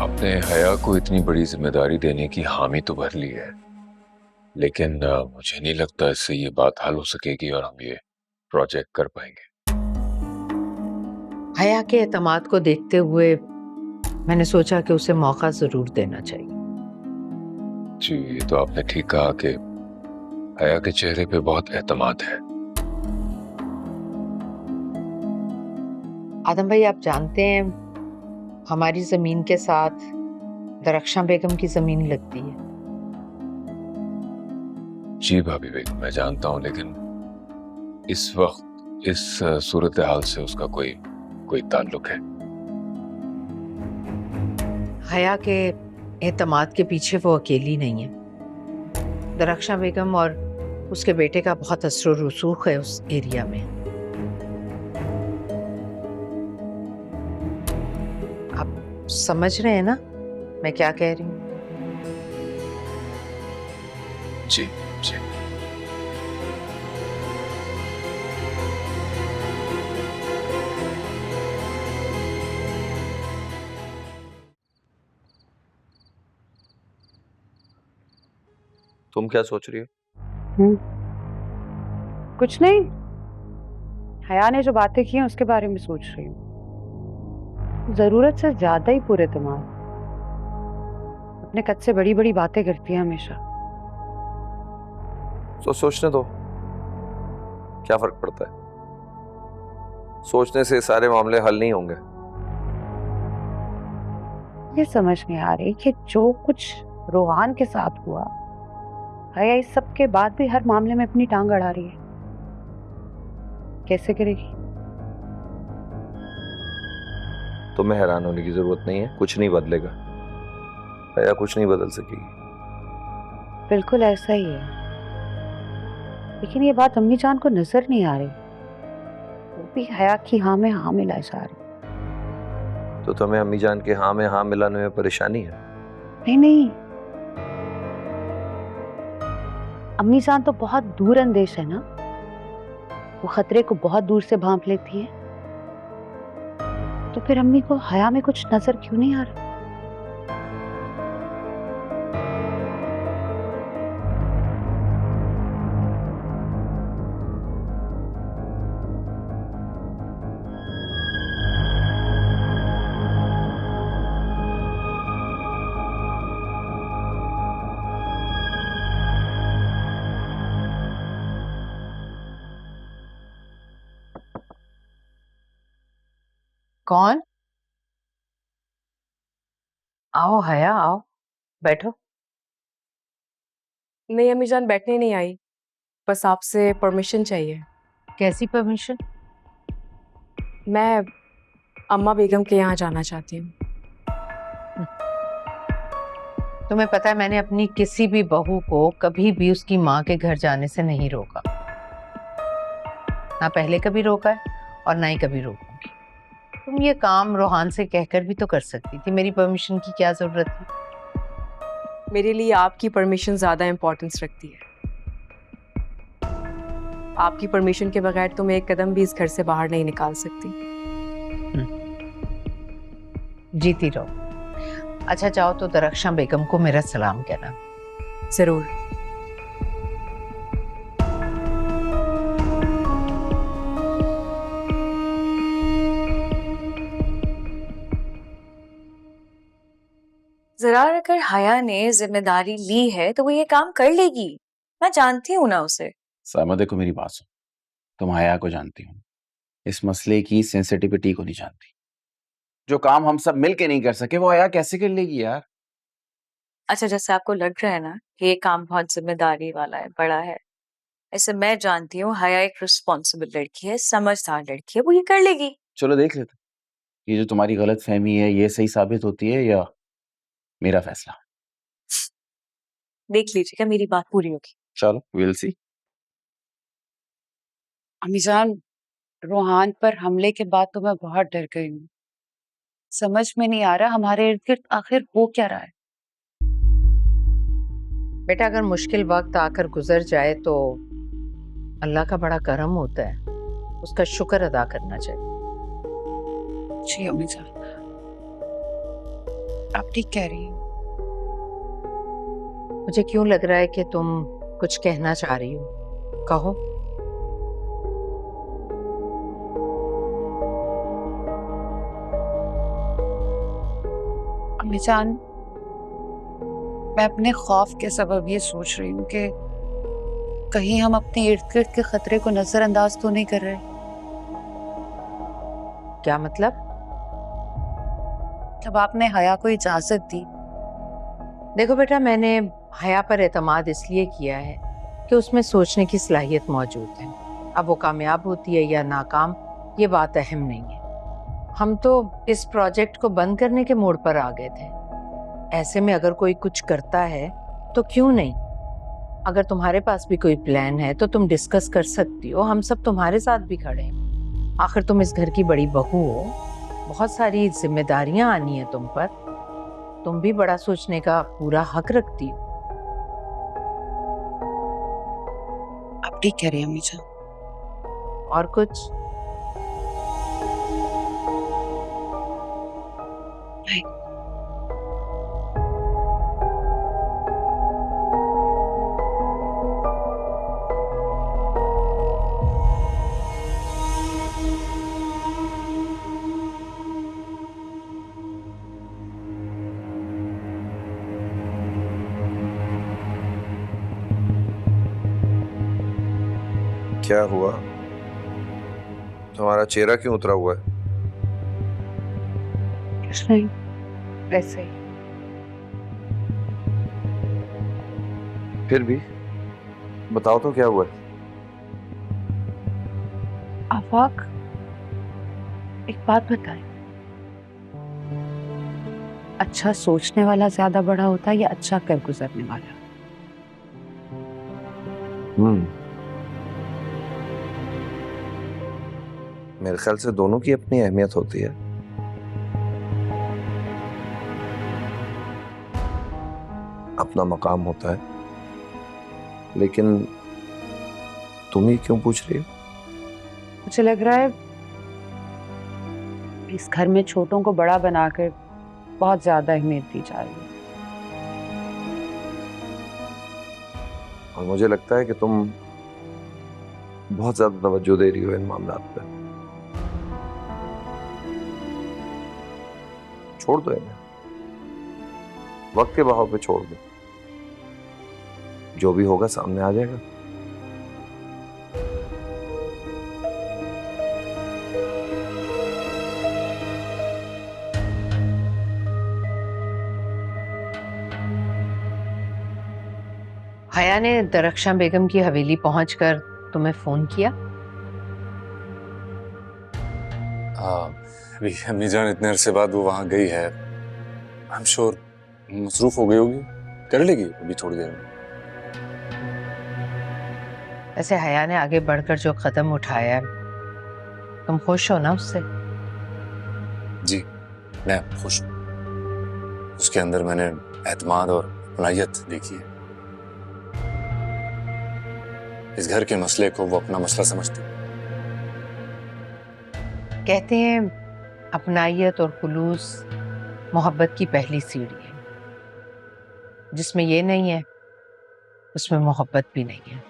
आपने हया को इतनी बड़ी जिम्मेदारी देने की हामी तो भर ली है, लेकिन मुझे नहीं लगता इससे ये बात हल हो सकेगी और हम ये प्रोजेक्ट कर पाएंगे। हया के एतमाद को देखते हुए मैंने सोचा कि उसे मौका जरूर देना चाहिए। जी, ये तो आपने ठीक कहा कि हया के चेहरे पे बहुत एतमाद है। आदम भाई, आप जानते हैं हमारी जमीन के साथ दरख्शां बेगम की जमीन लगती है। जी भाभी बेगम, मैं जानता हूँ, लेकिन इस वक्त इस सूरत हाल से उसका कोई ताल्लुक है? हया के एतमाद के पीछे वो अकेली नहीं है। दरख्शां बेगम और उसके बेटे का बहुत असर रसूख है उस एरिया में। आप समझ रहे हैं ना मैं क्या कह रही हूँ? जी जी। तुम क्या सोच रही हो? कुछ नहीं, हया ने जो बातें की हैं उसके बारे में सोच रही हूँ। जरूरत से ज्यादा ही पूरे दिमाग, अपने कद से बड़ी बड़ी बातें करती है हमेशा। तो सोचने दो, क्या फर्क पड़ता है? सोचने से सारे मामले हल नहीं होंगे। ये समझ नहीं आ रही कि जो कुछ रोहान के साथ हुआ, हया इस सब के बाद भी हर मामले में अपनी टांग अड़ा रही है। कैसे करेगी? तुम्हें हैरान होने की जरूरत नहीं है, कुछ नहीं बदलेगा। हया कुछ नहीं बदल सकेगी। बिल्कुल ऐसा ही है, लेकिन ये बात अम्मी जान को नजर नहीं आ रही। वो भी हया की हाँ में हाँ मिलाए जा रही। तो तुम्हें अम्मी जान के हाँ में हाँ मिलाने में परेशानी है? नहीं नहीं, अम्मी जान तो बहुत दूर अंदेश है ना, वो खतरे को बहुत दूर से भांप लेती है। तो फिर अम्मी को हया में कुछ नजर क्यों नहीं आ रहा? कौन? आओ हया, आओ बैठो। नहीं अम्मी जान, बैठने नहीं आई, बस आपसे परमिशन चाहिए। कैसी परमिशन? मैं अम्मा बेगम के यहाँ जाना चाहती हूँ। तुम्हें पता है मैंने अपनी किसी भी बहू को कभी भी उसकी माँ के घर जाने से नहीं रोका। ना पहले कभी रोका है और ना ही कभी रोकूंगी। तुम ये काम रोहान से कहकर भी तो कर सकती थी। मेरी परमिशन की क्या जरूरत थी? मेरे लिए आपकी परमिशन ज्यादा इम्पोर्टेंस रखती है। आपकी परमिशन के बगैर तो मैं एक कदम भी इस घर से बाहर नहीं निकाल सकती। जीती रहो। अच्छा जाओ तो दरख्शां बेगम को मेरा सलाम कहना। जरूर। जरा अगर हया ने जिम्मेदारी ली है तो वो ये काम कर लेगी। मैं जानती हूँ ना उसे। सामा, देखो मेरी बात सुन। तुम हया को जानती हो, इस मसले की सेंसिटिविटी को नहीं जानती। जो काम हम सब मिलके नहीं कर सके वो हया कैसे कर लेगी यार? अच्छा, जैसे आपको लग रहा है ना कि ये काम बहुत जिम्मेदारी वाला है, बड़ा है, ऐसे मैं जानती हूँ हया एक रिस्पॉन्सिबल लड़की है, समझदार लड़की है, वो ये कर लेगी। चलो देख लेते, ये जो तुम्हारी गलत फहमी है ये सही साबित होती है या मेरा फैसला। देख लीजिएगा, मेरी बात पूरी होगी। चलो विल सी। अम्मी जान, रोहान पर हमले के बाद तो मैं बहुत डर गई हूँ। समझ में नहीं आ रहा हमारे इर्द गिर्द आखिर हो क्या रहा है। बेटा, अगर मुश्किल वक्त आकर गुजर जाए तो अल्लाह का बड़ा करम होता है, उसका शुक्र अदा करना चाहिए। जी अम्मी जान। आप ठीक कह रही हैं। मुझे क्यों लग रहा है कि तुम कुछ कहना चाह रही हो, कहो। अम्मी जान, मैं अपने खौफ के सबब ये सोच रही हूँ कि कहीं हम अपने इर्द गिर्द के खतरे को नजरअंदाज तो नहीं कर रहे। क्या मतलब? जब आपने हया को इजाजत दी। देखो बेटा, मैंने हया पर एतमाद इसलिए किया है कि उसमें सोचने की सलाहियत मौजूद है। अब वो कामयाब होती है या नाकाम, ये बात अहम नहीं है। हम तो इस प्रोजेक्ट को बंद करने के मोड़ पर आ गए थे। ऐसे में अगर कोई कुछ करता है तो क्यों नहीं? अगर तुम्हारे पास भी कोई प्लान है तो तुम डिस्कस कर सकती हो, हम सब तुम्हारे साथ भी खड़े हैं। आखिर तुम इस घर की बड़ी बहू हो, बहुत सारी जिम्मेदारियां आनी है तुम पर। तुम भी बड़ा सोचने का पूरा हक रखती हो। आप ठीक कह रही हैं अम्मी जान। और कुछ? नहीं। क्या हुआ? तुम्हारा चेहरा क्यों उतरा हुआ है? कुछ नहीं, वैसे ही। फिर भी बताओ तो क्या हुआ है? आफाक, एक बात बताएं, अच्छा सोचने वाला ज्यादा बड़ा होता है या अच्छा कर गुजरने वाला? मेरे ख्याल से दोनों की अपनी अहमियत होती है। अपना मकाम होता है। लेकिन तुम ही क्यों पूछ रही हो? मुझे लग रहा है इस घर में छोटों को बड़ा बनाकर बहुत ज्यादा अहमियत दी जा रही है। और मुझे लगता है कि तुम बहुत ज्यादा तवज्जो दे रही हो इन मामलात पे। छोड़ दो इन्हें, वक्त के बहाव पे छोड़ दो। जो भी होगा सामने आ जाएगा। हया ने दरख्शां बेगम की हवेली पहुंचकर तुम्हें फोन किया? अभी अम्मी जान इतने अरसे बाद वो वहां गई है, आई एम श्योर मसरूफ हो गई होगी, कर लेगी अभी थोड़ी देर में। ऐसे हया ने आगे बढ़कर जो कदम उठाया है, तुम खुश हो ना उससे? जी, मैं खुश हूँ। उसके अंदर मैंने एतमाद और अपनायत देखी है। इस घर के मसले को वो अपना मसला समझती है। कहते हैं अपनायत और खुलूस मोहब्बत की पहली सीढ़ी है। जिसमें ये नहीं है उसमें मोहब्बत भी नहीं है।